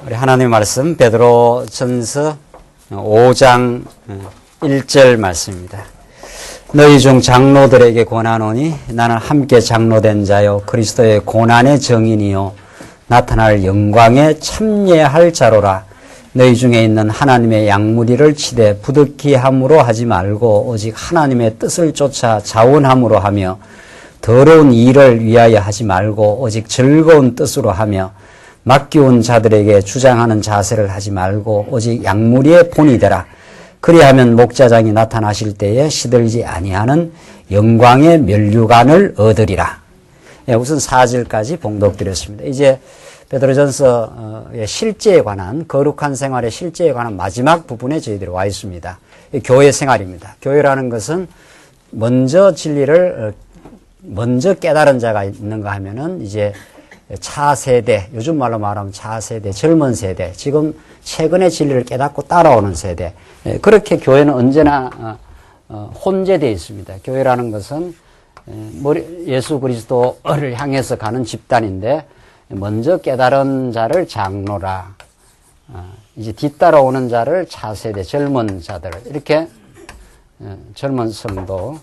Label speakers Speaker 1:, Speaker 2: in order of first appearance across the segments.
Speaker 1: 우리 하나님의 말씀 베드로전서 5장 1절 말씀입니다. 너희 중 장로들에게 권하노니 나는 함께 장로된 자요 그리스도의 고난의 증인이요 나타날 영광에 참여할 자로라. 너희 중에 있는 하나님의 양무리를 치되 부득이 함으로 하지 말고 오직 하나님의 뜻을 쫓아 자원함으로 하며 더러운 일을 위하여 하지 말고 오직 즐거운 뜻으로 하며 맡기운 자들에게 주장하는 자세를 하지 말고 오직 양무리의 본이 되라. 그리하면 목자장이 나타나실 때에 시들지 아니하는 영광의 면류관을 얻으리라. 우선 4절까지 봉독드렸습니다. 이제 베드로전서의 실제에 관한, 거룩한 생활의 실제에 관한 마지막 부분에 저희들이 와 있습니다. 교회 생활입니다. 교회라는 것은 먼저 진리를 먼저 깨달은 자가 있는가 하면은 이제 차세대, 요즘 말로 말하면 차세대, 젊은 세대, 지금 최근에 진리를 깨닫고 따라오는 세대. 그렇게 교회는 언제나 혼재되어 있습니다. 교회라는 것은 예수 그리스도를 향해서 가는 집단인데 먼저 깨달은 자를 장로라, 이제 뒤따라오는 자를 차세대, 젊은 자들, 이렇게 젊은 성도,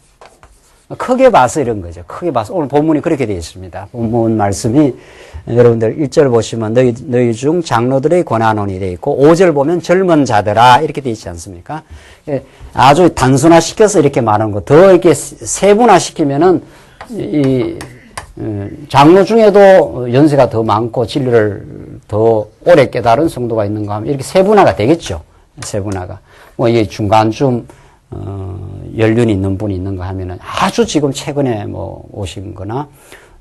Speaker 1: 크게 봐서 이런 거죠. 크게 봐서 오늘 본문이 그렇게 되어 있습니다. 본문 말씀이 여러분들 1절 보시면 너희 중 장로들의 권하노니 되어 있고 5절 보면 젊은 자들아 이렇게 되어 있지 않습니까? 아주 단순화시켜서 이렇게 말하는 거, 더 이렇게 세분화시키면은 이 장로 중에도 연세가 더 많고 진리를 더 오래 깨달은 성도가 있는가 하면 이렇게 세분화가 되겠죠. 세분화가. 뭐 이게 중간쯤 연륜이 있는 분이 있는가 하면은 아주 지금 최근에 뭐 오신 거나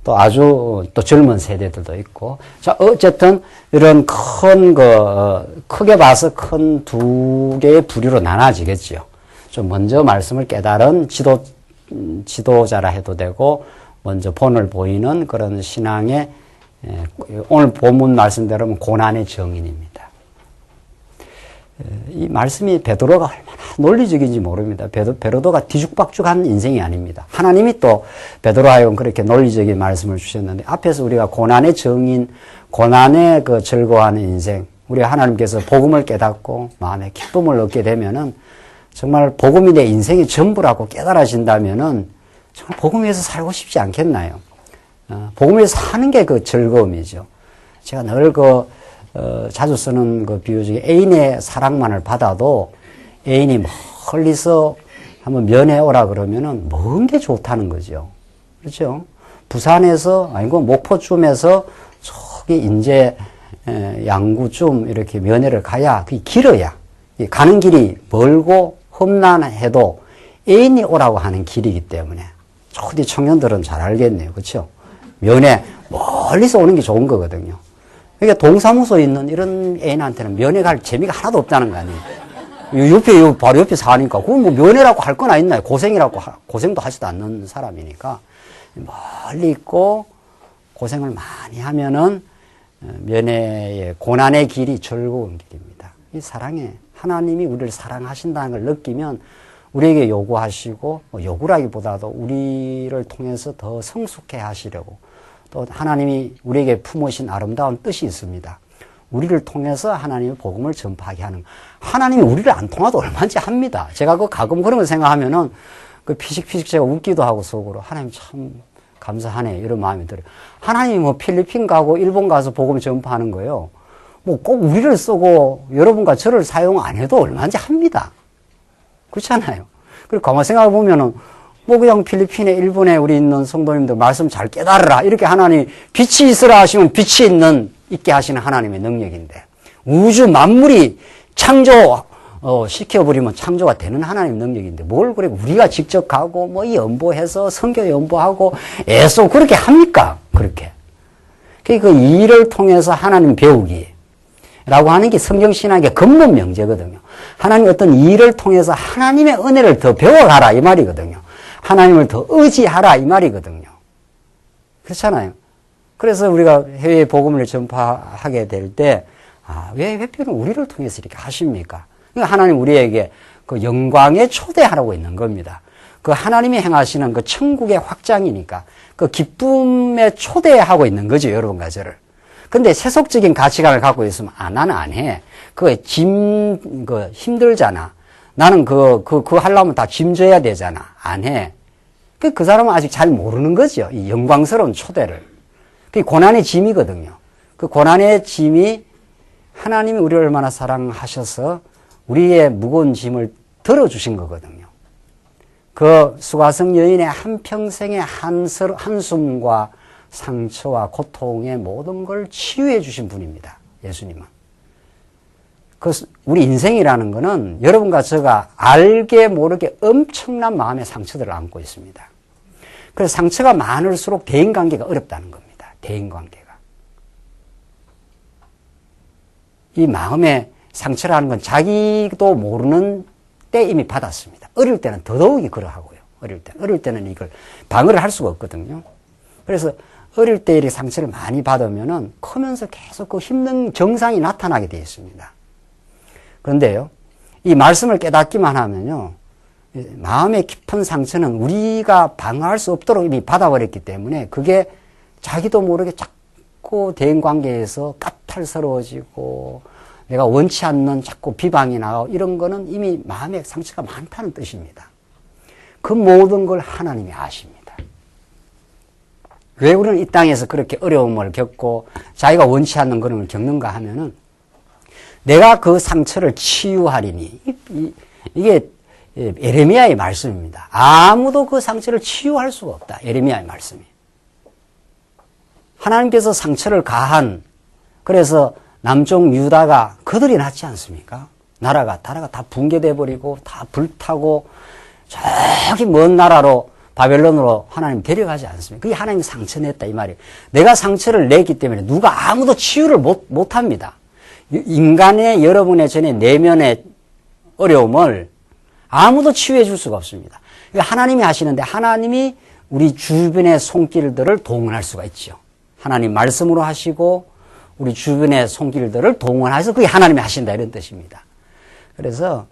Speaker 1: 또 아주 또 젊은 세대들도 있고. 자, 어쨌든 이런 크게 봐서 큰 두 개의 부류로 나눠지겠죠. 좀 먼저 말씀을 깨달은 지도자라 해도 되고, 먼저 본을 보이는 그런 신앙의, 오늘 본문 말씀대로는 고난의 증인입니다. 이 말씀이 베드로가 얼마나 논리적인지 모릅니다. 베드로가 뒤죽박죽한 인생이 아닙니다. 하나님이 또 베드로 하여금 그렇게 논리적인 말씀을 주셨는데, 앞에서 우리가 고난의 증인, 고난의 그 즐거워하는 인생, 우리가 하나님께서 복음을 깨닫고 마음에 기쁨을 얻게 되면은 정말 복음이 내 인생의 전부라고 깨달아진다면은 정말 복음 위해서 살고 싶지 않겠나요? 복음 위해서 사는 게 그 즐거움이죠. 제가 늘 자주 쓰는 그 비유 중에 애인의 사랑만을 받아도 애인이 멀리서 한번 면회 오라 그러면은 먼 게 좋다는 거죠. 그렇죠? 부산에서, 아니고 목포쯤에서 저기 인제 양구쯤 이렇게 면회를 가야 그게 길어야. 가는 길이 멀고 험난해도 애인이 오라고 하는 길이기 때문에. 저기 청년들은 잘 알겠네요. 그렇죠? 면회 멀리서 오는 게 좋은 거거든요. 그러니까 동사무소에 있는 이런 애인한테는 면회 갈 재미가 하나도 없다는 거 아니에요. 바로 옆에 사니까. 그건 뭐 면회라고 할 건 있나요? 고생도 하지도 않는 사람이니까. 멀리 있고 고생을 많이 하면은 면회의 고난의 길이 즐거운 길입니다. 이 사랑에, 하나님이 우리를 사랑하신다는 걸 느끼면 우리에게 요구하시고, 요구라기보다도 우리를 통해서 더 성숙해 하시려고, 또 하나님이 우리에게 품으신 아름다운 뜻이 있습니다. 우리를 통해서 하나님의 복음을 전파하게 하는. 하나님이 우리를 안 통하도 얼마인지 합니다. 제가 가끔 그런 걸 생각하면은 피식피식 제가 웃기도 하고 속으로 하나님 참 감사하네 이런 마음이 들어요. 하나님이 뭐 필리핀 가고 일본 가서 복음 전파하는 거예요. 뭐 꼭 우리를 쓰고 여러분과 저를 사용 안 해도 얼마인지 합니다. 그렇잖아요. 그리고 가만 생각해 보면은 뭐 그냥 필리핀에 일본에 우리 있는 성도님들 말씀 잘 깨달으라 이렇게 하나님 빛이 있으라 하시면 빛이 있게 하시는 하나님의 능력인데, 우주 만물이 시켜버리면 창조가 되는 하나님의 능력인데 뭘 그래 우리가 직접 가고 뭐 연보해서 성경 연보하고 애써 그렇게 합니까? 그렇게. 그 일을 통해서 하나님 배우기 라고 하는 게 성경신학의 근본 명제거든요. 하나님 어떤 일을 통해서 하나님의 은혜를 더 배워가라 이 말이거든요. 하나님을 더 의지하라 이 말이거든요. 그렇잖아요. 그래서 우리가 해외에 복음을 전파하게 될 때, 왜 회표는 우리를 통해서 이렇게 하십니까? 그러니까 하나님 우리에게 그 영광에 초대하라고 있는 겁니다. 그 하나님이 행하시는 그 천국의 확장이니까 그 기쁨에 초대하고 있는 거죠, 여러분과 저를. 근데 세속적인 가치관을 갖고 있으면, 나는 안 해. 힘들잖아. 나는 그거 하려면 다 짐져야 되잖아. 안 해. 그 사람은 아직 잘 모르는 거죠. 이 영광스러운 초대를. 그게 고난의 짐이거든요. 그 고난의 짐이 하나님이 우리를 얼마나 사랑하셔서 우리의 무거운 짐을 들어주신 거거든요. 그 수가성 여인의 한평생의 한숨과 상처와 고통의 모든 걸 치유해 주신 분입니다. 예수님은. 우리 인생이라는 거는 여러분과 제가 알게 모르게 엄청난 마음의 상처들을 안고 있습니다. 그래서 상처가 많을수록 대인관계가 어렵다는 겁니다. 대인관계가. 이 마음의 상처라는 건 자기도 모르는 때 이미 받았습니다. 어릴 때는 더더욱이 그러하고요. 어릴 때는 이걸 방어를 할 수가 없거든요. 그래서 어릴 때 이렇게 상처를 많이 받으면은 크면서 계속 그 힘든 증상이 나타나게 되어 있습니다. 그런데요, 이 말씀을 깨닫기만 하면요, 마음의 깊은 상처는 우리가 방어할 수 없도록 이미 받아버렸기 때문에 그게 자기도 모르게 자꾸 대인관계에서 까탈스러워지고 내가 원치 않는 자꾸 비방이 나가고 이런 거는 이미 마음의 상처가 많다는 뜻입니다. 그 모든 걸 하나님이 아십니다. 왜 우리는 이 땅에서 그렇게 어려움을 겪고 자기가 원치 않는 그런 걸 겪는가 하면은 내가 그 상처를 치유하리니, 이게 예레미야의 말씀입니다. 아무도 그 상처를 치유할 수가 없다. 예레미야의 말씀이. 하나님께서 상처를 가한, 그래서 남쪽 유다가 그들이 낫지 않습니까? 나라가 다 붕괴돼 버리고 다 불타고 저기 먼 나라로 바벨론으로 하나님 데려가지 않습니까? 그게 하나님이 상처 냈다 이 말이에요. 내가 상처를 냈기 때문에 누가 아무도 치유를 못합니다. 인간의 여러분의 전에 내면의 어려움을 아무도 치유해 줄 수가 없습니다. 하나님이 하시는데 하나님이 우리 주변의 손길들을 동원할 수가 있죠. 하나님 말씀으로 하시고 우리 주변의 손길들을 동원해서 그게 하나님이 하신다 이런 뜻입니다. 그래서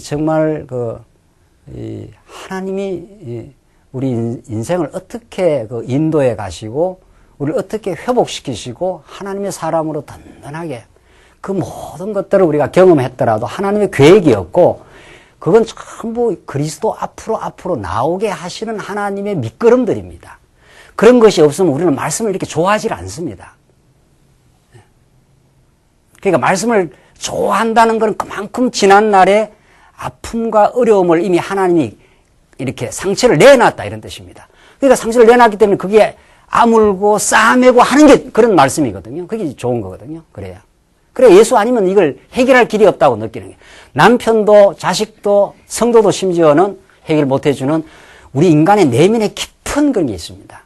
Speaker 1: 정말 하나님이 우리 인생을 어떻게 인도해 가시고 우리를 어떻게 회복시키시고 하나님의 사람으로 든든하게 그 모든 것들을 우리가 경험했더라도 하나님의 계획이었고 그건 전부 그리스도 앞으로 나오게 하시는 하나님의 밑거름들입니다. 그런 것이 없으면 우리는 말씀을 이렇게 좋아하지 않습니다. 그러니까 말씀을 좋아한다는 것은 그만큼 지난 날의 아픔과 어려움을 이미 하나님이 이렇게 상처를 내놨다 이런 뜻입니다. 그러니까 상처를 내놨기 때문에 그게 아물고 싸매고 하는 게 그런 말씀이거든요. 그게 좋은 거거든요. 그래야. 그래 예수 아니면 이걸 해결할 길이 없다고 느끼는 게 남편도 자식도 성도도 심지어는 해결 못해주는 우리 인간의 내면에 깊은 그런 게 있습니다.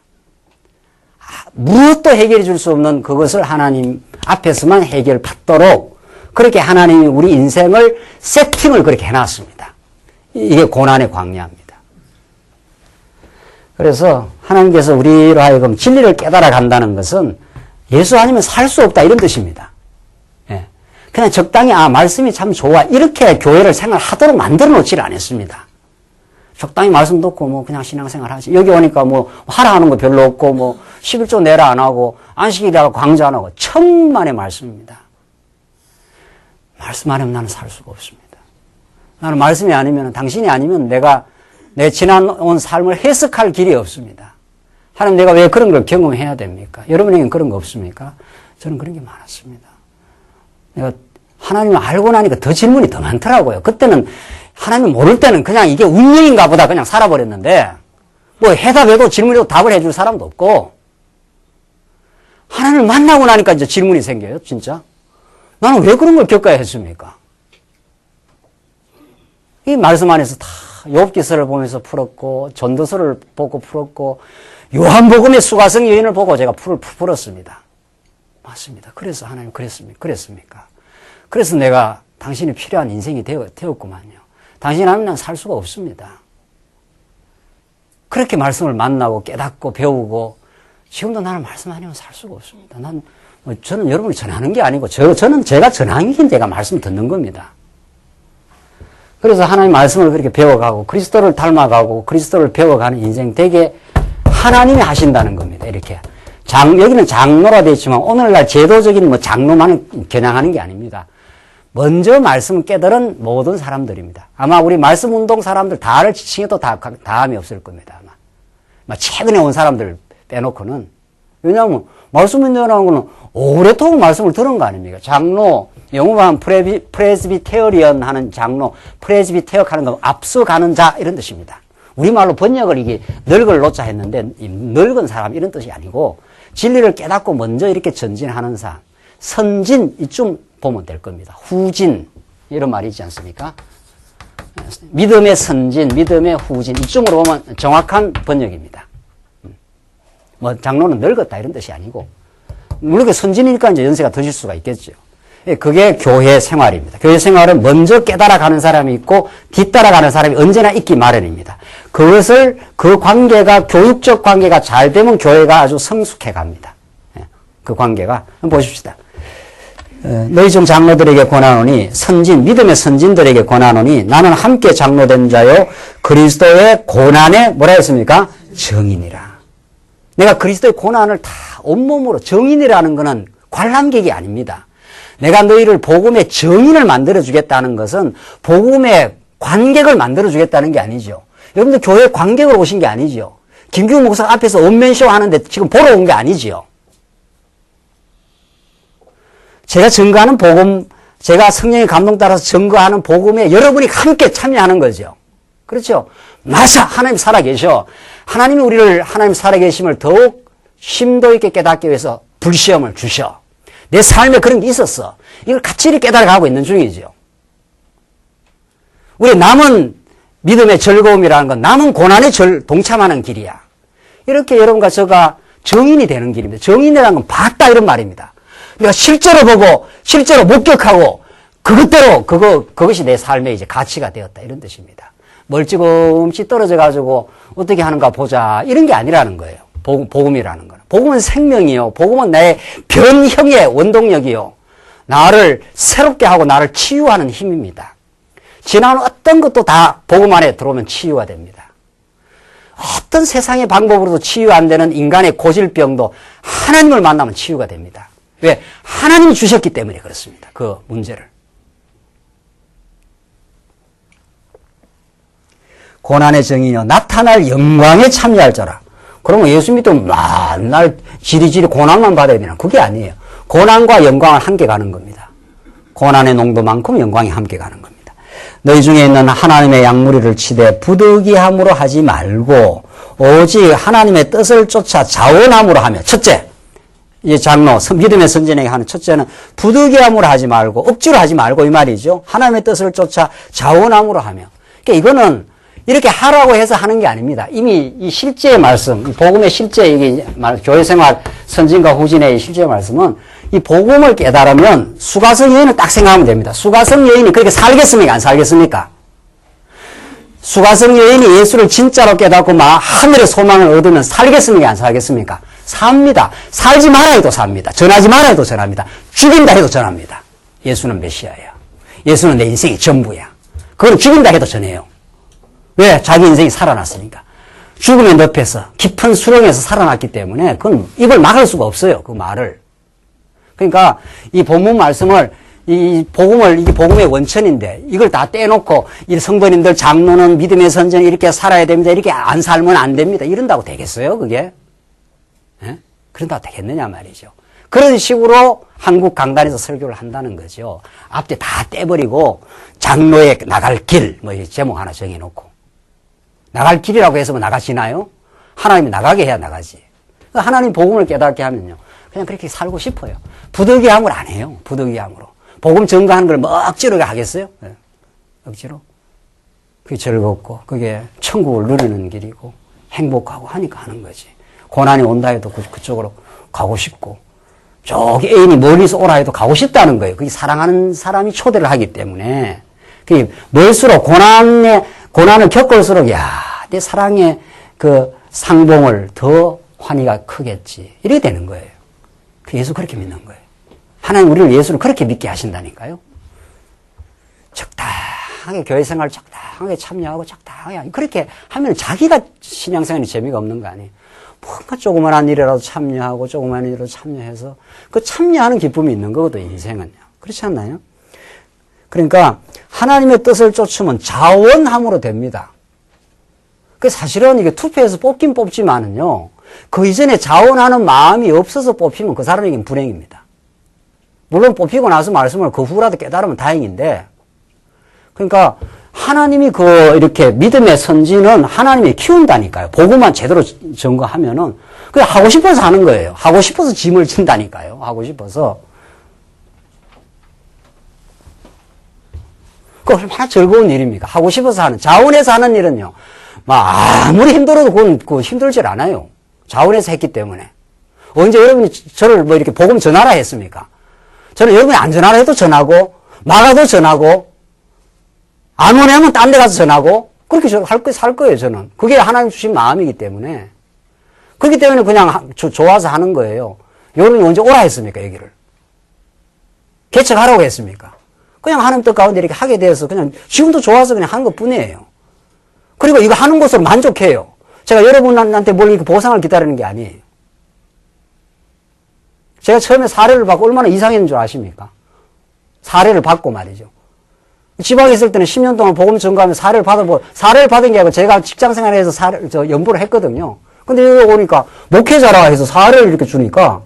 Speaker 1: 무엇도 해결해 줄 수 없는 그것을 하나님 앞에서만 해결받도록 그렇게 하나님이 우리 인생을 세팅을 그렇게 해놨습니다. 이게 고난의 광야입니다. 그래서 하나님께서 우리로 하여금 진리를 깨달아 간다는 것은 예수 아니면 살 수 없다 이런 뜻입니다. 그냥 적당히 말씀이 참 좋아 이렇게 교회를 생활하도록 만들어 놓지를 않았습니다. 적당히 말씀 듣고 그냥 신앙생활 하지. 여기 오니까 하라 하는 거 별로 없고 11조 내라 안 하고 안식일이라고 강조 안 하고 천만의 말씀입니다. 말씀 아니면 나는 살 수가 없습니다. 나는 말씀이 아니면 당신이 아니면 내가 내 지나온 삶을 해석할 길이 없습니다. 하나님 내가 왜 그런 걸 경험해야 됩니까? 여러분에게는 그런 거 없습니까? 저는 그런 게 많았습니다. 내가 하나님을 알고 나니까 더 질문이 더 많더라고요. 그때는 하나님 모를 때는 그냥 이게 운명인가 보다 그냥 살아버렸는데 해답해도 질문에도 답을 해줄 사람도 없고 하나님을 만나고 나니까 이제 질문이 생겨요. 진짜. 나는 왜 그런 걸 겪어야 했습니까? 이 말씀 안에서 다 욥기서를 보면서 풀었고 전도서를 보고 풀었고 요한복음의 수가성 여인을 보고 제가 풀었습니다. 맞습니다. 그래서 하나님 그랬습니까? 그래서 내가 당신이 필요한 인생이 되었구만요. 당신 아니면 난 살 수가 없습니다. 그렇게 말씀을 만나고 깨닫고 배우고 지금도 나는 말씀 아니면 살 수가 없습니다. 저는 여러분이 전하는 게 아니고 저는 제가 전하는 게 제가 말씀 듣는 겁니다. 그래서 하나님 말씀을 그렇게 배워가고 그리스도를 닮아가고 그리스도를 배워가는 인생 되게 하나님이 하신다는 겁니다. 이렇게 여기는 장로라 되어 있지만 오늘날 제도적인 뭐 장로만 겨냥하는 게 아닙니다. 먼저 말씀을 깨달은 모든 사람들입니다. 아마 우리 말씀 운동 사람들 다를 지칭해도 다함이 없을 겁니다. 아마 최근에 온 사람들 빼놓고는. 왜냐하면 말씀 운동이라는 거는 오랫동안 말씀을 들은 거 아닙니까? 장로, 영어만 프레스비테리언 하는 장로, 프레스비테역 하는 거 앞서가는 자 이런 뜻입니다. 우리말로 번역을 이게 늙을 놓자 했는데 늙은 사람 이런 뜻이 아니고 진리를 깨닫고 먼저 이렇게 전진하는 사람, 선진 이쯤 보면 될 겁니다. 후진 이런 말이 있지 않습니까? 믿음의 선진, 믿음의 후진 이쯤으로 보면 정확한 번역입니다. 뭐 장로는 늙었다 이런 뜻이 아니고 물론 선진이니까 이제 연세가 더질 수가 있겠죠. 그게 교회 생활입니다. 교회 생활은 먼저 깨달아가는 사람이 있고 뒤따라가는 사람이 언제나 있기 마련입니다. 그 관계가 교육적 관계가 잘 되면 교회가 아주 성숙해 갑니다. 그 관계가 한번 보십시다. 너희 중 장로들에게 권하노니 믿음의 선진들에게 권하노니 나는 함께 장로된 자요 그리스도의 고난에 뭐라 했습니까? 정인이라. 내가 그리스도의 고난을 다 온몸으로 정인이라는 것은 관람객이 아닙니다. 내가 너희를 복음의 정인을 만들어주겠다는 것은 복음의 관객을 만들어주겠다는 게 아니죠. 여러분들 교회 관객으로 오신 게 아니죠. 김규 목사 앞에서 원맨쇼 하는데 지금 보러 온 게 아니죠. 제가 증거하는 복음, 제가 성령의 감동 따라서 증거하는 복음에 여러분이 함께 참여하는 거죠. 그렇죠? 맞아! 하나님 살아계셔. 하나님이 우리를 하나님 살아계심을 더욱 심도 있게 깨닫기 위해서 불시험을 주셔. 내 삶에 그런 게 있었어. 이걸 같이 이렇게 깨달아가고 있는 중이죠. 우리 남은 믿음의 즐거움이라는 건 남은 고난에 동참하는 길이야. 이렇게 여러분과 저가 정인이 되는 길입니다. 정인이라는 건 봤다 이런 말입니다. 내가 실제로 보고 실제로 목격하고 그것대로 그것이 내 삶의 이제 가치가 되었다 이런 뜻입니다. 멀찌감치 떨어져 가지고 어떻게 하는가 보자 이런 게 아니라는 거예요. 복음이라는 거는. 복음은 생명이요. 복음은 나의 변형의 원동력이요. 나를 새롭게 하고 나를 치유하는 힘입니다. 지난 어떤 것도 다 복음 안에 들어오면 치유가 됩니다. 어떤 세상의 방법으로도 치유 안 되는 인간의 고질병도 하나님을 만나면 치유가 됩니다. 왜? 하나님이 주셨기 때문에 그렇습니다. 그 문제를. 고난의 정인이요 나타날 영광에 참여할 자라. 그러면 예수 믿으면 맨날 지리지리 고난만 받아야 되나? 그게 아니에요. 고난과 영광을 함께 가는 겁니다. 고난의 농도만큼 영광이 함께 가는 겁니다. 너희 중에 있는 하나님의 양무리를 치되 부득이함으로 하지 말고 오직 하나님의 뜻을 쫓아 자원함으로 하며. 첫째, 이 장로, 믿음의 선진에게 하는 첫째는 부득이함으로 하지 말고 억지로 하지 말고 이 말이죠. 하나님의 뜻을 쫓아 자원함으로 하며. 그러니까 이거는 이렇게 하라고 해서 하는 게 아닙니다. 이미 이 실제의 말씀, 이 복음의 실제, 이게 교회 생활 선진과 후진의 이 실제의 말씀은 이 복음을 깨달으면 수가성 여인을 딱 생각하면 됩니다. 수가성 여인이 그렇게 살겠습니까? 안 살겠습니까? 수가성 여인이 예수를 진짜로 깨닫고 막 하늘의 소망을 얻으면 살겠습니까? 안 살겠습니까? 삽니다. 살지 말아 해도 삽니다. 전하지 말아 해도 전합니다. 죽인다 해도 전합니다. 예수는 메시아야. 예수는 내 인생의 전부야. 그건 죽인다 해도 전해요. 왜? 자기 인생이 살아났으니까. 죽음의 늪에서 깊은 수렁에서 살아났기 때문에 그건 입을 막을 수가 없어요. 그 말을. 그러니까 이 본문 말씀을 이게 복음의 원천인데 이걸 다 떼놓고 이 성도님들 장로는 믿음의 선전 이렇게 살아야 됩니다. 이렇게 안 살면 안 됩니다. 이런다고 되겠어요? 그게? 예? 그런다고 되겠느냐 말이죠. 그런 식으로 한국 강단에서 설교를 한다는 거죠. 앞에 다 떼버리고 장로에 나갈 길 뭐 제목 하나 정해놓고 나갈 길이라고 해서 뭐 나가시나요? 하나님이 나가게 해야 나가지. 하나님 복음을 깨닫게 하면요. 그냥 그렇게 살고 싶어요. 부득이함을 안 해요. 부득이함으로. 복음 전가하는 걸 뭐 억지로 하겠어요? 네. 억지로. 그게 즐겁고 그게 천국을 누리는 길이고 행복하고 하니까 하는 거지. 고난이 온다 해도 그쪽으로 가고 싶고 저기 애인이 멀리서 오라 해도 가고 싶다는 거예요. 그게 사랑하는 사람이 초대를 하기 때문에 그게 멀수록 고난을 겪을수록 내 사랑의 그 상봉을 더 환희가 크겠지. 이렇게 되는 거예요. 예수 그렇게 믿는 거예요. 하나님 우리를 예수를 그렇게 믿게 하신다니까요. 적당하게 교회 생활 적당하게 참여하고 적당하게 그렇게 하면 자기가 신앙생활이 재미가 없는 거 아니에요. 뭔가 조그만한 일이라도 참여하고 조그만한 일이라도 참여해서 그 참여하는 기쁨이 있는 거거든요, 인생은요. 그렇지 않나요? 그러니까 하나님의 뜻을 쫓으면 자원함으로 됩니다. 그 사실은 이게 투표해서 뽑긴 뽑지만은요, 그 이전에 자원하는 마음이 없어서 뽑히면 그 사람에게는 불행입니다. 물론 뽑히고 나서 말씀을 그 후라도 깨달으면 다행인데, 그러니까 하나님이 이렇게 믿음의 선지는 하나님이 키운다니까요. 복음만 제대로 전거하면은, 그냥 하고 싶어서 하는 거예요. 하고 싶어서 짐을 진다니까요. 하고 싶어서. 그 얼마나 즐거운 일입니까? 하고 싶어서 하는, 자원해서 하는 일은요, 아무리 힘들어도 그건 힘들질 않아요. 자원해서 했기 때문에. 언제 여러분이 저를 이렇게 복음 전하라 했습니까? 저는 여러분이 안 전하라 해도 전하고, 막아도 전하고, 안 오냐면 딴 데 가서 전하고, 그렇게 살 거예요, 저는. 그게 하나님 주신 마음이기 때문에. 그렇기 때문에 그냥 좋아서 하는 거예요. 여러분이 언제 오라 했습니까, 여기를? 개척하라고 했습니까? 그냥 하나님 뜻 가운데 이렇게 하게 돼서 그냥 지금도 좋아서 그냥 하는 것 뿐이에요. 그리고 이거 하는 것으로 만족해요. 제가 여러분한테 뭘 이렇게 보상을 기다리는 게 아니에요. 제가 처음에 사례를 받고 얼마나 이상했는 줄 아십니까? 사례를 받고 말이죠. 지방에 있을 때는 10년 동안 복음 전가하면 사례를 받은 게 아니고 제가 직장 생활에서 연보를 했거든요. 근데 여기 오니까 목회자라 해서 사례를 이렇게 주니까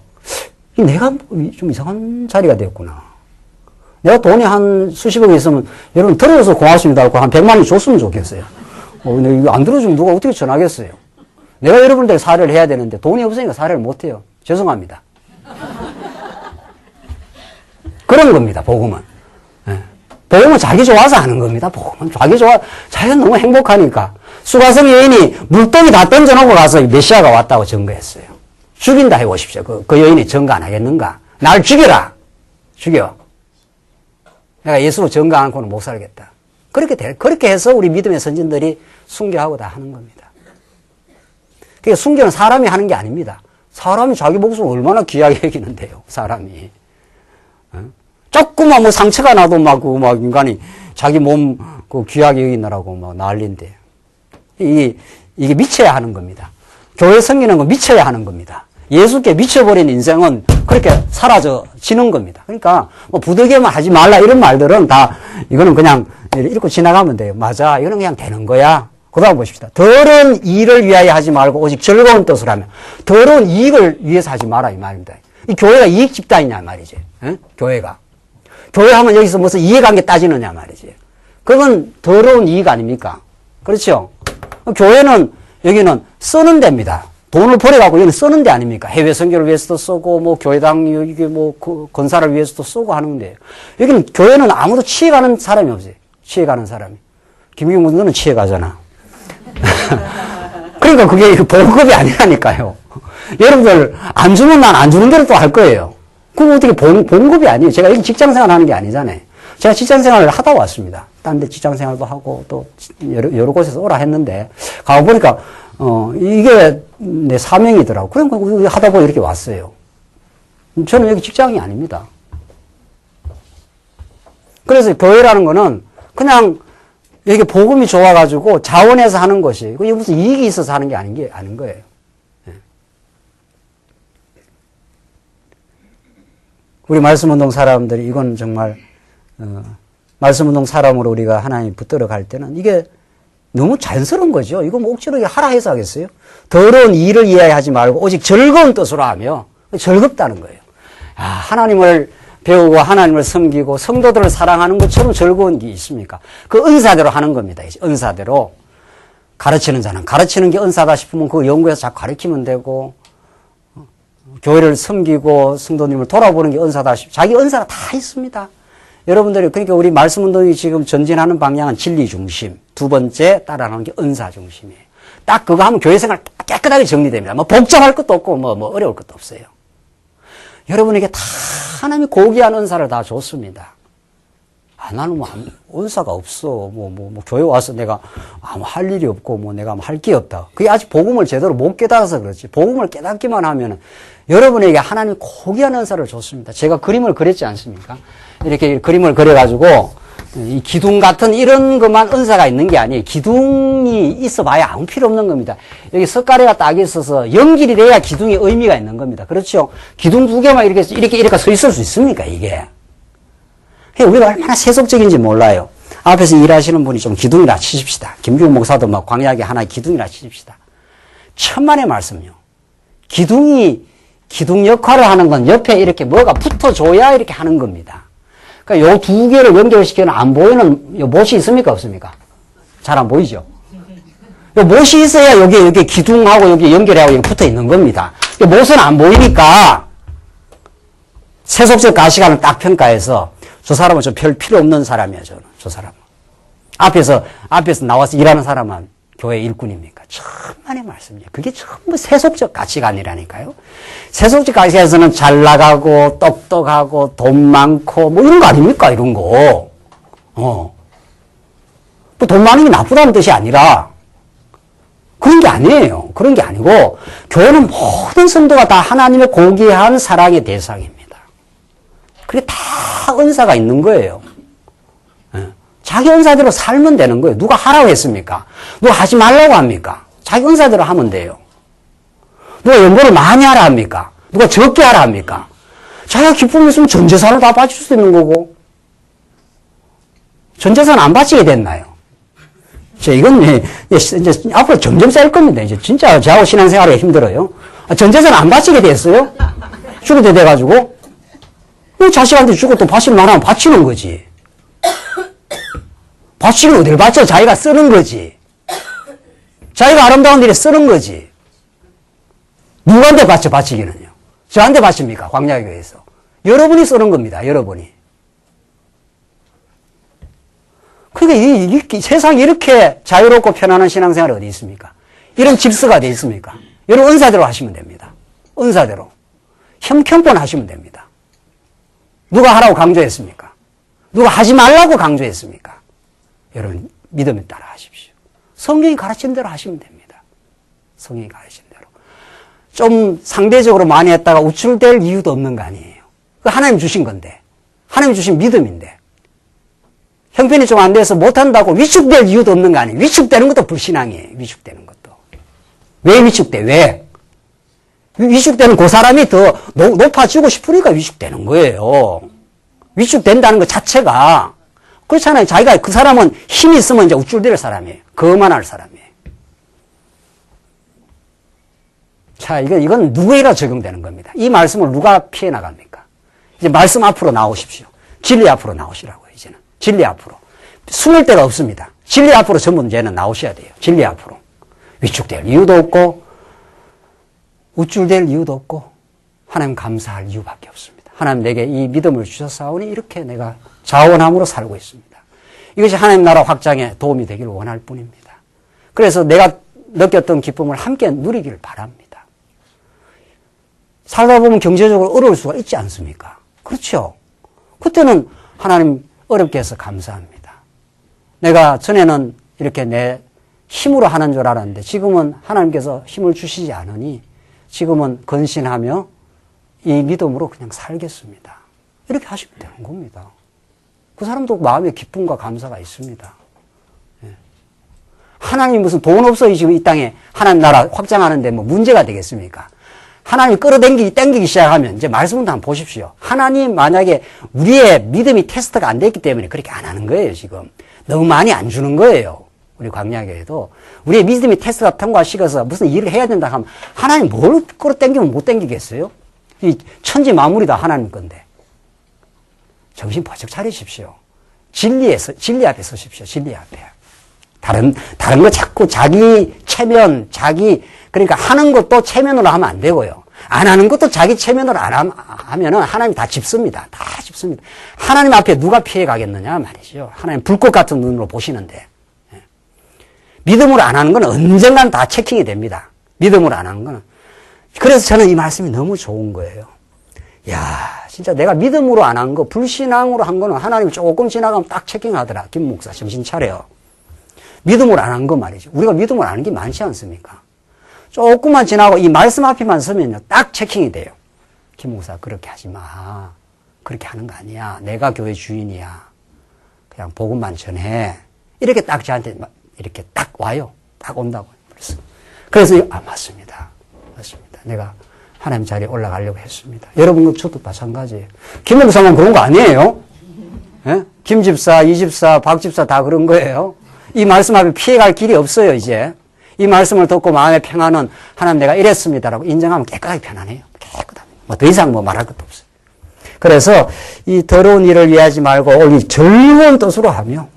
Speaker 1: 내가 좀 이상한 자리가 되었구나. 내가 돈이 한 수십억이 있으면 여러분 들어줘서 고맙습니다 하고 한 100만 원 줬으면 좋겠어요. 근데 이거 안 들어주면 누가 어떻게 전하겠어요? 내가 여러분들 사례를 해야 되는데 돈이 없으니까 사례를 못 해요. 죄송합니다. 그런 겁니다, 복음은. 네. 복음은 자기 좋아서 하는 겁니다. 복음은 자기가 너무 행복하니까. 수가성 여인이 물동이 다 던져놓고 가서 메시아가 왔다고 증거했어요. 죽인다 해보십시오. 그 여인이 증거 안 하겠는가? 날 죽여라. 죽여. 내가 예수 증거 않고는 못 살겠다. 그렇게 해서 우리 믿음의 선진들이 순교하고 다 하는 겁니다. 그러니까 순교는 사람이 하는 게 아닙니다. 사람이 자기 목숨을 얼마나 귀하게 여기는데요, 사람이. 조금만 상처가 나도 막 인간이 자기 몸 귀하게 여기느라고 막 난리인데. 이게 미쳐야 하는 겁니다. 교회 섬기는 건 미쳐야 하는 겁니다. 예수께 미쳐버린 인생은 그렇게 사라져지는 겁니다. 그러니까 부득이만 하지 말라 이런 말들은 다 이거는 그냥 읽고 지나가면 돼요. 맞아. 이거는 그냥 되는 거야. 그 다음 보십시다. 더러운 일을 위하여 하지 말고 오직 즐거운 뜻으로 하면 더러운 이익을 위해서 하지 마라 이 말입니다. 이 교회가 이익 집단이냐 말이지. 에? 교회가. 교회하면 여기서 무슨 이해관계 따지느냐 말이지. 그건 더러운 이익 아닙니까? 그렇죠? 교회는 여기는 쓰는 데입니다. 돈을 벌여갖고 여기는 쓰는 데 아닙니까? 해외 선교를 위해서도 쓰고, 교회당, 건사를 위해서도 쓰고 하는 데예요. 여기는 교회는 아무도 취해가는 사람이 없어요. 취해가는 사람이. 김경문 너는 취해가잖아. 그러니까 그게 봉급이 아니라니까요. 여러분들, 안 주면 난 안 주는 대로 또 할 거예요. 그럼 어떻게 봉급이 아니에요. 제가 여기 직장 생활 하는 게 아니잖아요. 제가 직장 생활을 하다 왔습니다. 딴 데 직장 생활도 하고, 또 여러 곳에서 오라 했는데, 가보니까, 이게 내 사명이더라고. 그러니까 하다 보니 이렇게 왔어요. 저는 여기 직장이 아닙니다. 그래서 교회라는 거는 그냥 여기 복음이 좋아가지고 자원해서 하는 것이, 이게 무슨 이익이 있어서 하는 게 아닌 거예요. 우리 말씀운동 사람들이 이건 정말 말씀운동 사람으로 우리가 하나님 붙들어 갈 때는 이게 너무 자연스러운 거죠. 이거 뭐 억지로 하라 해서 하겠어요? 더러운 일을 이해하지 말고 오직 즐거운 뜻으로 하며 즐겁다는 거예요. 하나님을 배우고 하나님을 섬기고 성도들을 사랑하는 것처럼 즐거운 게 있습니까? 그 은사대로 하는 겁니다. 은사대로. 가르치는 자는 가르치는 게 은사다 싶으면 그거 연구해서 자꾸 가르치면 되고, 교회를 섬기고 성도님을 돌아보는 게 은사다 싶으면 자기 은사가 다 있습니다. 여러분들이, 그러니까 우리 말씀운동이 지금 전진하는 방향은 진리 중심. 두 번째 따라가는 게 은사 중심이에요. 딱 그거 하면 교회 생활 깨끗하게 정리됩니다. 뭐 복잡할 것도 없고 뭐 어려울 것도 없어요. 여러분에게 다 하나님이 고귀한 은사를 다 줬습니다. 나는 은사가 없어. 교회 와서 내가 아무 할 일이 없고, 내가 할 게 없다. 그게 아직 복음을 제대로 못 깨달아서 그렇지. 복음을 깨닫기만 하면은 여러분에게 하나님이 고귀한 은사를 줬습니다. 제가 그림을 그렸지 않습니까? 이렇게 그림을 그려가지고, 이 기둥 같은 이런 것만 은사가 있는 게 아니에요. 기둥이 있어봐야 아무 필요 없는 겁니다. 여기 석가래가 딱 있어서 연결이 돼야 기둥이 의미가 있는 겁니다. 그렇죠? 기둥 두 개만 이렇게 서 있을 수 있습니까, 이게? 우리가 얼마나 세속적인지 몰라요. 앞에서 일하시는 분이 좀 기둥이라 치십시다. 김규훈 목사도 막 광야하게 하나의 기둥이라 치십시다. 천만의 말씀요. 기둥 역할을 하는 건 옆에 이렇게 뭐가 붙어줘야 이렇게 하는 겁니다. 그러니까 요 두 개를 연결시키는 안 보이는 요 못이 있습니까? 없습니까? 잘 안 보이죠? 요 못이 있어야 여기 기둥하고 여기 연결하고 붙어 있는 겁니다. 요 못은 안 보이니까 세속적 가시관을 딱 평가해서 저 사람은 좀 별 필요 없는 사람이야, 저는. 저 사람은. 앞에서 나와서 일하는 사람은 교회 일꾼입니까? 천만의 말씀이에요. 그게 전부 세속적 가치관이라니까요. 세속적 가치관에서는 잘 나가고, 똑똑하고, 돈 많고, 뭐 이런 거 아닙니까? 이런 거. 뭐 돈 많은 게 나쁘다는 뜻이 아니라, 그런 게 아니에요. 그런 게 아니고, 교회는 모든 성도가 다 하나님의 고귀한 사랑의 대상입니다. 그게 다 은사가 있는 거예요. 자기 은사대로 살면 되는 거예요. 누가 하라고 했습니까? 누가 하지 말라고 합니까? 자기 은사대로 하면 돼요. 누가 연보를 많이 하라 합니까? 누가 적게 하라 합니까? 자기가 기쁨이 있으면 전 재산을 다 바칠 수 있는 거고. 전 재산 안 바치게 됐나요? 이건 이제 앞으로 점점 셀 겁니다. 이제 진짜 저하고 신앙생활이 힘들어요. 전 재산 안 바치게 됐어요? 죽을 때 돼가지고. 자식한테 주고 또 바칠 만하면 바치는 거지. 바치긴 어딜 바쳐? 자기가 쓰는 거지. 자기가 아름다운 일에 쓰는 거지. 누구한테 바쳐, 바치기는요? 저한테 바칩니까? 광야교회에서. 여러분이 쓰는 겁니다, 여러분이. 그러니까 이 세상에 이렇게 자유롭고 편안한 신앙생활이 어디 있습니까? 이런 질서가 어디 있습니까? 여러분 은사대로 하시면 됩니다. 은사대로. 형편권 하시면 됩니다. 누가 하라고 강조했습니까? 누가 하지 말라고 강조했습니까? 여러분 믿음에 따라 하십시오. 성경이 가르친 대로 하시면 됩니다. 성경이 가르친 대로. 좀 상대적으로 많이 했다가 우쭐댈 이유도 없는 거 아니에요. 그 하나님 주신 건데. 하나님 주신 믿음인데. 형편이 좀 안 돼서 못한다고 위축될 이유도 없는 거 아니에요. 위축되는 것도 불신앙이에요. 위축되는 것도. 왜 위축돼? 왜? 위축되는 그 사람이 더 높아지고 싶으니까 위축되는 거예요. 위축된다는 것 자체가. 그렇잖아요. 자기가 그 사람은 힘이 있으면 이제 우쭐댈 사람이에요. 거만할 사람이에요. 자, 이건 누구에게 적용되는 겁니다. 이 말씀을 누가 피해 나갑니까? 이제 말씀 앞으로 나오십시오. 진리 앞으로 나오시라고요, 이제는. 진리 앞으로. 숨을 데가 없습니다. 진리 앞으로 전부 이제는 나오셔야 돼요. 진리 앞으로. 위축될 이유도 없고, 우쭐댈 이유도 없고, 하나님 감사할 이유밖에 없습니다. 하나님 내게 이 믿음을 주셨사오니 이렇게 내가 자원함으로 살고 있습니다. 이것이 하나님 나라 확장에 도움이 되기를 원할 뿐입니다. 그래서 내가 느꼈던 기쁨을 함께 누리기를 바랍니다. 살다 보면 경제적으로 어려울 수가 있지 않습니까? 그렇죠? 그때는 하나님 어렵게 해서 감사합니다. 내가 전에는 이렇게 내 힘으로 하는 줄 알았는데 지금은 하나님께서 힘을 주시지 않으니 지금은 건신하며 이 믿음으로 그냥 살겠습니다. 이렇게 하시면 되는 겁니다. 그 사람도 마음에 기쁨과 감사가 있습니다. 하나님이 무슨 돈 없어요 지금 이 땅에 하나님 나라 확장하는데 뭐 문제가 되겠습니까? 하나님이 땡기기 시작하면 이제 말씀을 한번 보십시오. 하나님 만약에 우리의 믿음이 테스트가 안 됐기 때문에 그렇게 안 하는 거예요 지금. 너무 많이 안 주는 거예요. 우리 광야교회도. 우리의 믿음이 테스트가 통과시켜서 무슨 일을 해야 된다 하면 하나님 뭘 끌어당기면 못 당기겠어요? 이 천지 만물이 다 하나님 건데. 정신 바짝 차리십시오. 진리 앞에 서십시오. 진리 앞에. 다른 거 자꾸 자기 체면, 그러니까 하는 것도 체면으로 하면 안 되고요. 안 하는 것도 자기 체면으로 하면은 하나님 다 짚습니다. 다 짚습니다. 하나님 앞에 누가 피해 가겠느냐 말이죠. 하나님 불꽃 같은 눈으로 보시는데. 믿음으로 안 하는 건 언젠간 다 체킹이 됩니다. 믿음으로 안 하는 거는. 그래서 저는 이 말씀이 너무 좋은 거예요. 야, 진짜 내가 믿음으로 안 한 거, 불신앙으로 한 거는 하나님이 조금 지나가면 딱 체킹하더라. 김 목사, 정신 차려. 믿음으로 안 한 거 말이죠. 우리가 믿음으로 안 하는 게 많지 않습니까? 조금만 지나고 이 말씀 앞에만 서면요. 딱 체킹이 돼요. 김 목사, 그렇게 하지 마. 그렇게 하는 거 아니야. 내가 교회 주인이야. 그냥 복음만 전해. 이렇게 딱 저한테 이렇게 딱 와요. 딱 온다고. 그래서 맞습니다. 맞습니다. 내가 하나님 자리에 올라가려고 했습니다. 여러분, 저도 마찬가지예요. 김 목사만 그런 거 아니에요? 예? 김 집사, 이 집사, 박 집사 다 그런 거예요. 이 말씀 앞에 피해갈 길이 없어요, 이제. 이 말씀을 듣고 마음의 평안은 하나님 내가 이랬습니다라고 인정하면 깨끗하게 편안해요. 깨끗합니다. 뭐 더 이상 뭐 말할 것도 없어요. 그래서 이 더러운 일을 위하지 말고 오직 즐거운 뜻으로 하며,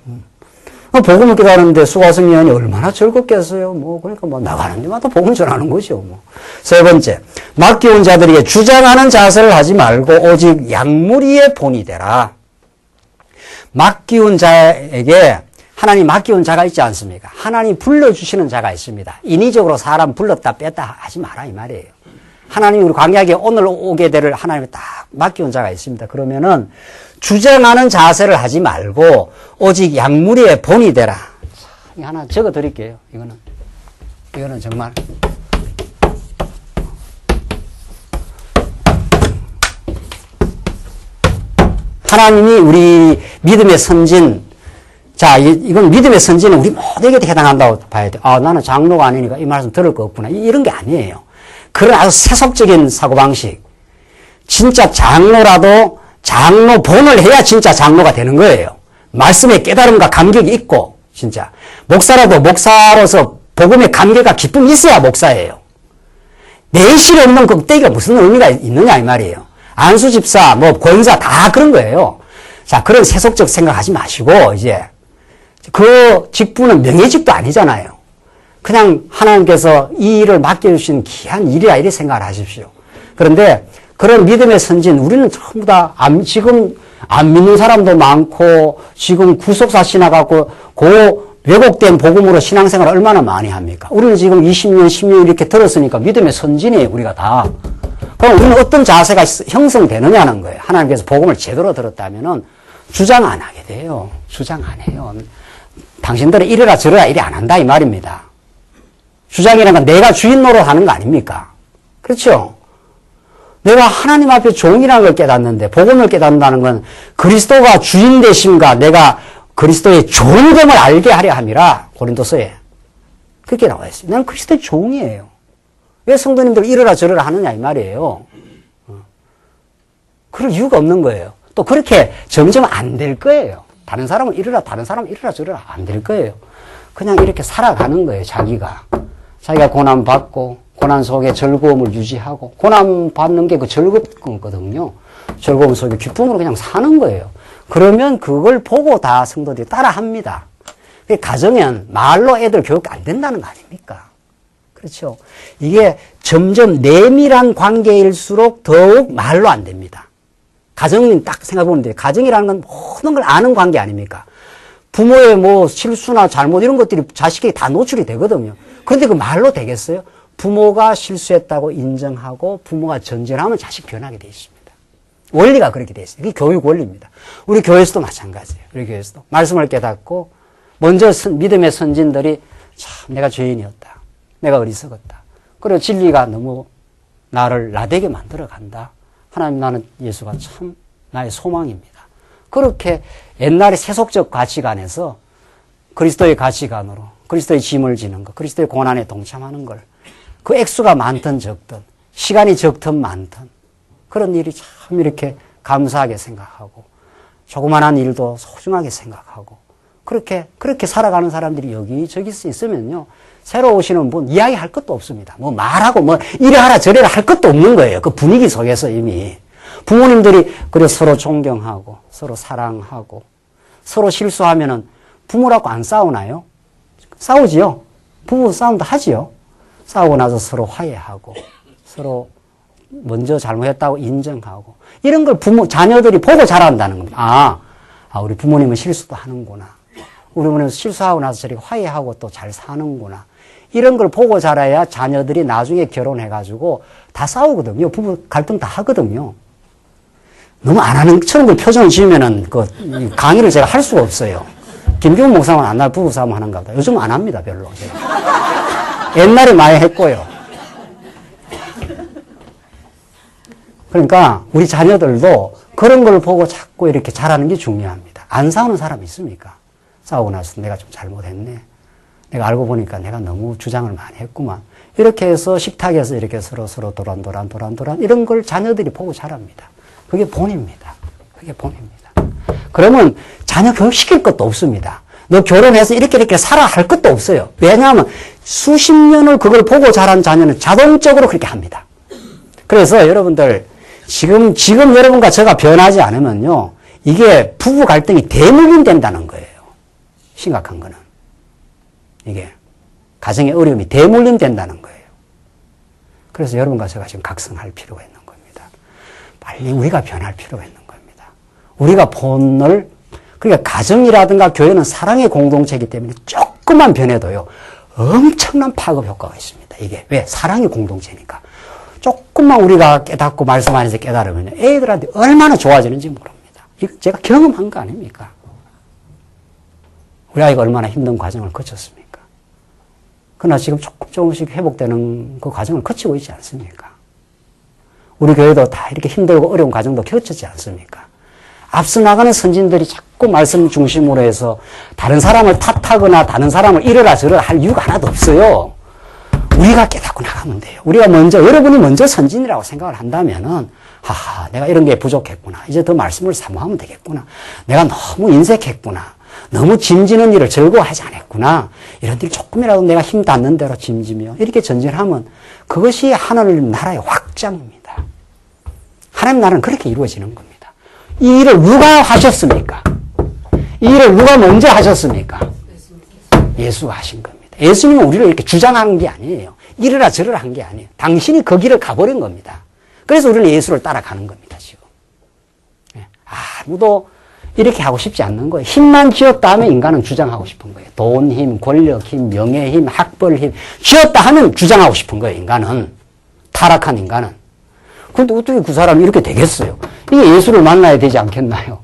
Speaker 1: 복음을 깨달았는데 수고하성위원이 얼마나 즐겁겠어요. 뭐, 그러니까 뭐 나가는 데마다 복음 전하는 거죠. 뭐. 세 번째, 맡겨온 자들에게 주장하는 자세를 하지 말고 오직 양무리의 본이 되라. 맡기운 자에게 하나님 맡기운 자가 있지 않습니까? 하나님 불러주시는 자가 있습니다. 인위적으로 사람 불렀다 뺐다 하지 마라 이 말이에요. 하나님 우리 광야에 오늘 오게 될 하나님이 딱 맡기운 자가 있습니다. 그러면은 주장하는 자세를 하지 말고 오직 양무리의 본이 되라. 이거 하나 적어 드릴게요. 이거는 정말 하나님이 우리 믿음의 선진, 자, 이건 믿음의 선진은 우리 모두에게 해당한다고 봐야 돼. 나는 장로가 아니니까 이 말씀 들을 거 없구나. 이런 게 아니에요. 그런 아주 세속적인 사고방식. 진짜 장로라도 장로 본을 해야 진짜 장로가 되는 거예요. 말씀의 깨달음과 감격이 있고, 진짜. 목사라도 목사로서 복음의 감격과 기쁨이 있어야 목사예요. 내실 없는 껍데기가 무슨 의미가 있느냐, 이 말이에요. 안수 집사, 뭐, 권사 다 그런 거예요. 자, 그런 세속적 생각하지 마시고, 이제. 그 직분은 명예직도 아니잖아요. 그냥 하나님께서 이 일을 맡겨주신 귀한 일이라 이렇게 생각을 하십시오. 그런데 그런 믿음의 선진, 우리는 전부 다 지금 안 믿는 사람도 많고 지금 구속사 신학하고 왜곡된 복음으로 신앙생활을 얼마나 많이 합니까? 우리는 지금 20년, 10년 이렇게 들었으니까 믿음의 선진이에요, 우리가 다. 그럼 우리는 어떤 자세가 형성되느냐는 거예요. 하나님께서 복음을 제대로 들었다면은 주장 안 하게 돼요. 주장 안 해요. 당신들은 이래라 저래라 이래 안 한다 이 말입니다. 주장이라는 건 내가 주인 노릇하는 거 아닙니까? 그렇죠? 내가 하나님 앞에 종이라는 걸 깨닫는데 복음을 깨닫는다는 건 그리스도가 주인 되심과 내가 그리스도의 종됨을 알게 하려 함이라. 고린도서에 그렇게 나와 있어요. 나는 그리스도의 종이에요. 왜 성도님들 이래라 저래라 하느냐 이 말이에요. 그럴 이유가 없는 거예요. 또 그렇게 점점 안 될 거예요. 다른 사람은 이래라 다른 사람은 이래라 저래라 안 될 거예요. 그냥 이렇게 살아가는 거예요. 자기가 고난 받고 고난 속에 즐거움을 유지하고 고난 받는 게 그 즐겁거든요. 즐거움 속에 기쁨으로 그냥 사는 거예요. 그러면 그걸 보고 다 성도들이 따라 합니다. 가정엔 말로 애들 교육 안 된다는 거 아닙니까? 그렇죠. 이게 점점 내밀한 관계일수록 더욱 말로 안 됩니다. 가정은 딱 생각해보면 돼요. 가정이라는 건 모든 걸 아는 관계 아닙니까? 부모의 뭐 실수나 잘못 이런 것들이 자식에게 다 노출이 되거든요. 그런데 그 말로 되겠어요? 부모가 실수했다고 인정하고 부모가 전진하면 자식 변하게 돼 있습니다. 원리가 그렇게 돼 있어요. 그게 교육 원리입니다. 우리 교회에서도 마찬가지예요. 우리 교회에서도 말씀을 깨닫고 먼저 믿음의 선진들이 참 내가 죄인이었다. 내가 어리석었다. 그리고 진리가 너무 나를 나되게 만들어 간다. 하나님 나는 예수가 참 나의 소망입니다. 그렇게 옛날의 세속적 가치관에서 그리스도의 가치관으로 그리스도의 짐을 지는 것, 그리스도의 고난에 동참하는 걸 그 액수가 많든 적든 시간이 적든 많든 그런 일이 참 이렇게 감사하게 생각하고 조그만한 일도 소중하게 생각하고 그렇게 살아가는 사람들이 여기저기 있으면요. 새로 오시는 분 이야기할 것도 없습니다. 뭐 말하고 뭐 이래 하라 저래라 할 것도 없는 거예요. 그 분위기 속에서 이미. 부모님들이 그래 서로 존경하고 서로 사랑하고 서로 실수하면은 부모라고 안 싸우나요? 싸우지요. 부부 싸움도 하지요. 싸우고 나서 서로 화해하고 서로 먼저 잘못했다고 인정하고 이런 걸 자녀들이 보고 자란다는 겁니다. 우리 부모님은 실수도 하는구나. 우리 부모님은 실수하고 나서 저렇게 화해하고 또 잘 사는구나. 이런 걸 보고 자라야 자녀들이 나중에 결혼해가지고 다 싸우거든요. 부부 갈등 다 하거든요. 너무 안 하는 처럼 그 표정을 지으면은 그 강의를 제가 할 수가 없어요. 김경훈 목사만 안 날 부부 싸움 하는가 보다. 요즘 안 합니다, 별로. 옛날에 많이 했고요. 그러니까 우리 자녀들도
Speaker 2: 그런 걸 보고 자꾸 이렇게 잘하는 게 중요합니다. 안 싸우는 사람 있습니까? 싸우고 나서 내가 좀 잘못했네. 내가 알고 보니까 내가 너무 주장을 많이 했구만. 이렇게 해서 식탁에서 이렇게 서로 도란도란 이런 걸 자녀들이 보고 자랍니다. 그게 본입니다. 그게 본입니다. 그러면 자녀 교육시킬 것도 없습니다. 너 결혼해서 이렇게 살아 할 것도 없어요. 왜냐하면 수십 년을 그걸 보고 자란 자녀는 자동적으로 그렇게 합니다. 그래서 여러분들 지금 여러분과 제가 변하지 않으면요. 이게 부부 갈등이 대물림된다는 거예요. 심각한 거는. 이게 가정의 어려움이 대물림된다는 거예요. 그래서 여러분과 제가 지금 각성할 필요가 있는 겁니다. 빨리 우리가 변할 필요가 있는 겁니다. 우리가 본을 그러니까 가정이라든가 교회는 사랑의 공동체이기 때문에 조금만 변해도요. 엄청난 파급 효과가 있습니다. 이게 왜? 사랑의 공동체니까. 조금만 우리가 깨닫고 말씀 안에서 깨달으면 애들한테 얼마나 좋아지는지 모릅니다. 이거 제가 경험한 거 아닙니까? 우리 아이가 얼마나 힘든 과정을 거쳤습니까? 그러나 지금 조금씩 회복되는 그 과정을 거치고 있지 않습니까? 우리 교회도 다 이렇게 힘들고 어려운 과정도 거쳤지 않습니까? 앞서 나가는 선진들이 자꾸 말씀 중심으로 해서 다른 사람을 탓하거나 다른 사람을 이러라 저러라 할 이유가 하나도 없어요. 우리가 깨닫고 나가면 돼요. 우리가 먼저, 여러분이 먼저 선진이라고 생각을 한다면은, 하하, 내가 이런 게 부족했구나. 이제 더 말씀을 사모하면 되겠구나. 내가 너무 인색했구나. 너무 짐지는 일을 즐거워하지 않았구나. 이런 일 조금이라도 내가 힘 닿는 대로 짐지며 이렇게 전진하면 그것이 하나님 나라의 확장입니다. 하나님 나라는 그렇게 이루어지는 겁니다. 이 일을 누가 하셨습니까? 이 일을 누가 먼저 하셨습니까? 예수가 하신 겁니다. 예수님은 우리를 이렇게 주장하는 게 아니에요. 이러라 저러라 한 게 아니에요. 당신이 그 길을 가버린 겁니다. 그래서 우리는 예수를 따라가는 겁니다, 지금. 아무도 이렇게 하고 싶지 않는 거예요. 힘만 쥐었다 하면 인간은 주장하고 싶은 거예요. 돈 힘, 권력 힘, 명예 힘, 학벌 힘. 쥐었다 하면 주장하고 싶은 거예요, 인간은. 타락한 인간은. 그런데 어떻게 그 사람이 이렇게 되겠어요? 이게 예수를 만나야 되지 않겠나요?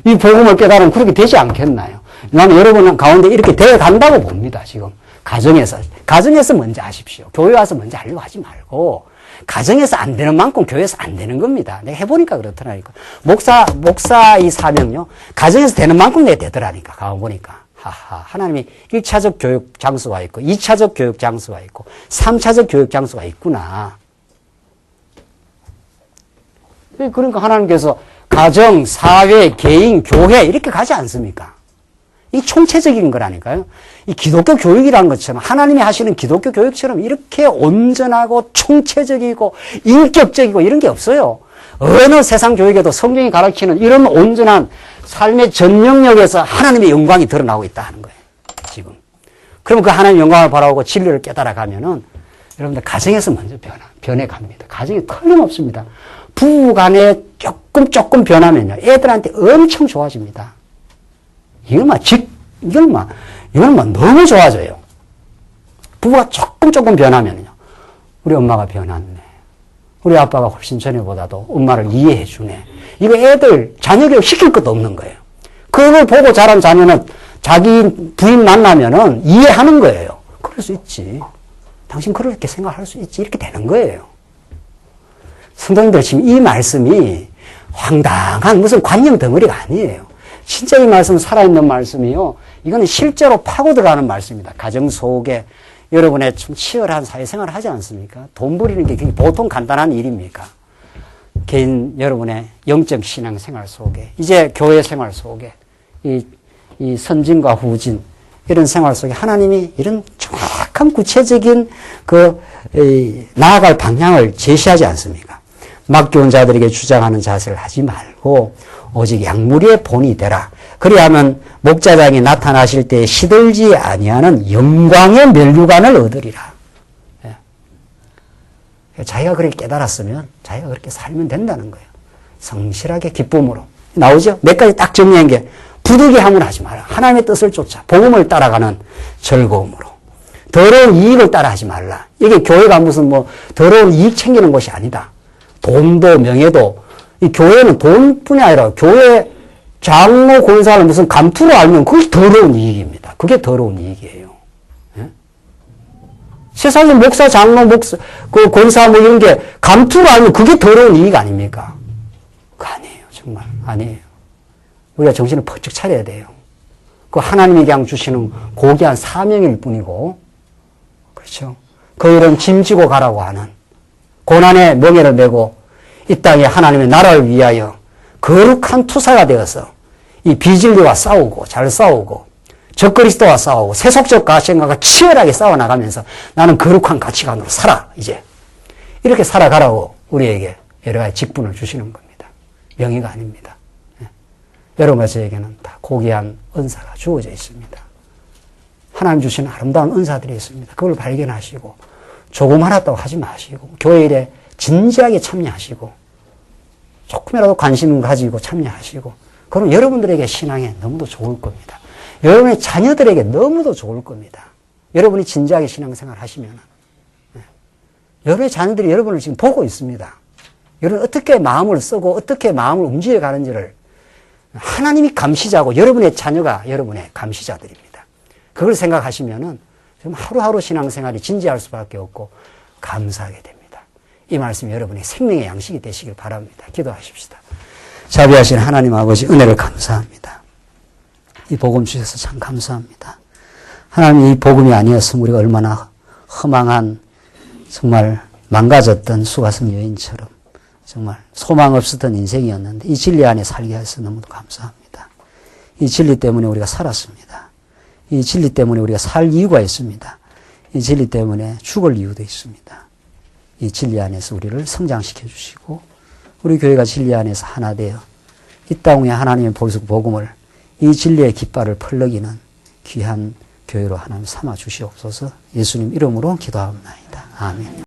Speaker 2: 이 복음을 깨달으면 그렇게 되지 않겠나요? 나는 여러분 가운데 이렇게 되어 간다고 봅니다, 지금. 가정에서 먼저 하십시오. 교회 와서 먼저 하려고 하지 말고, 가정에서 안 되는 만큼 교회에서 안 되는 겁니다. 내가 해보니까 그렇더라니까. 목사 이 사명요. 가정에서 되는 만큼 내가 되더라니까. 가보니까. 하나님이 1차적 교육 장소가 있고, 2차적 교육 장소가 있고, 3차적 교육 장소가 있구나. 그러니까 하나님께서 가정, 사회, 개인, 교회 이렇게 가지 않습니까? 이 총체적인 거라니까요. 이 기독교 교육이라는 것처럼 하나님이 하시는 기독교 교육처럼 이렇게 온전하고 총체적이고 인격적이고 이런 게 없어요. 어느 세상 교육에도 성경이 가르치는 이런 온전한 삶의 전 영역에서 하나님의 영광이 드러나고 있다 하는 거예요. 지금. 그러면 그 하나님의 영광을 바라보고 진리를 깨달아 가면은 여러분들 가정에서 먼저 변해 갑니다. 가정이 틀림없습니다. 부부 간에 조금 변하면요. 애들한테 엄청 좋아집니다. 이건 너무 좋아져요. 부부가 조금 변하면요. 우리 엄마가 변했네. 우리 아빠가 훨씬 전에보다도 엄마를 이해해 주네. 이거 애들 자녀 교육 시킬 것도 없는 거예요. 그걸 보고 자란 자녀는 자기 부인 만나면은 이해하는 거예요. 그럴 수 있지. 당신 그렇게 생각할 수 있지. 이렇게 되는 거예요. 성도님들 지금 이 말씀이 황당한 무슨 관념 덩어리가 아니에요. 진짜 이 말씀은 살아있는 말씀이요. 이거는 실제로 파고 들어가는 말씀입니다. 가정 속에 여러분의 좀 치열한 사회생활을 하지 않습니까? 돈 부리는 게 보통 간단한 일입니까? 개인 여러분의 영적 신앙생활 속에 이제 교회 생활 속에 이 선진과 후진 이런 생활 속에 하나님이 이런 정확한 구체적인 나아갈 방향을 제시하지 않습니까? 맡겨온 자들에게 주장하는 자세를 하지 말고 오직 양무리의 본이 되라. 그리하면 목자장이 나타나실 때 시들지 아니하는 영광의 면류관을 얻으리라. 자기가 그렇게 깨달았으면 자기가 그렇게 살면 된다는 거예요. 성실하게 기쁨으로. 나오죠? 몇 가지 딱 정리한 게 부득이함을 하지 마라. 하나님의 뜻을 쫓아 복음을 따라가는 즐거움으로. 더러운 이익을 따라하지 말라. 이게 교회가 무슨 더러운 이익 챙기는 것이 아니다. 돈도 명예도 이 교회는 돈뿐이 아니라 교회 장로 권사를 무슨 감투로 알면 그것이 더러운 이익입니다. 그게 더러운 이익이에요. 예? 세상에 목사, 장로, 권사 이런 게 감투로 알면 그게 더러운 이익 아닙니까? 그거 아니에요, 정말. 아니에요. 우리가 정신을 번쩍 차려야 돼요. 그 하나님이 그냥 주시는 고귀한 사명일 뿐이고, 그렇죠. 그 일은 짐지고 가라고 하는 고난의 명예를 메고 이 땅에 하나님의 나라를 위하여 거룩한 투사가 되어서 이 비진리와 싸우고 잘 싸우고 적그리스도와 싸우고 세속적 가치관과 치열하게 싸워나가면서 나는 거룩한 가치관으로 살아 이제 이렇게 살아가라고 우리에게 여러 가지 직분을 주시는 겁니다. 명의가 아닙니다. 여러분과 저에게는 다 고귀한 은사가 주어져 있습니다. 하나님 주시는 아름다운 은사들이 있습니다. 그걸 발견하시고 조금 알았다고 하지 마시고 교회 일에 진지하게 참여하시고 조금이라도 관심을 가지고 참여하시고 그럼 여러분들에게 신앙에 너무도 좋을 겁니다. 여러분의 자녀들에게 너무도 좋을 겁니다. 여러분이 진지하게 신앙생활 하시면 여러분의 자녀들이 여러분을 지금 보고 있습니다. 여러분 어떻게 마음을 쓰고 어떻게 마음을 움직여 가는지를 하나님이 감시자고 여러분의 자녀가 여러분의 감시자들입니다. 그걸 생각하시면은 좀 하루하루 신앙생활이 진지할 수밖에 없고 감사하게 됩니다. 이 말씀이 여러분의 생명의 양식이 되시길 바랍니다. 기도하십시다. 자비하신 하나님 아버지 은혜를 감사합니다. 이 복음 주셔서 참 감사합니다. 하나님 이 복음이 아니었으면 우리가 얼마나 허망한 정말 망가졌던 수가성 여인처럼 정말 소망 없었던 인생이었는데 이 진리 안에 살게 해서 너무도 감사합니다. 이 진리 때문에 우리가 살았습니다. 이 진리 때문에 우리가 살 이유가 있습니다. 이 진리 때문에 죽을 이유도 있습니다. 이 진리 안에서 우리를 성장시켜 주시고 우리 교회가 진리 안에서 하나 되어 이 땅 위에 하나님의 복음을 이 진리의 깃발을 펄럭이는 귀한 교회로 하나님 삼아 주시옵소서. 예수님 이름으로 기도합니다. 아멘.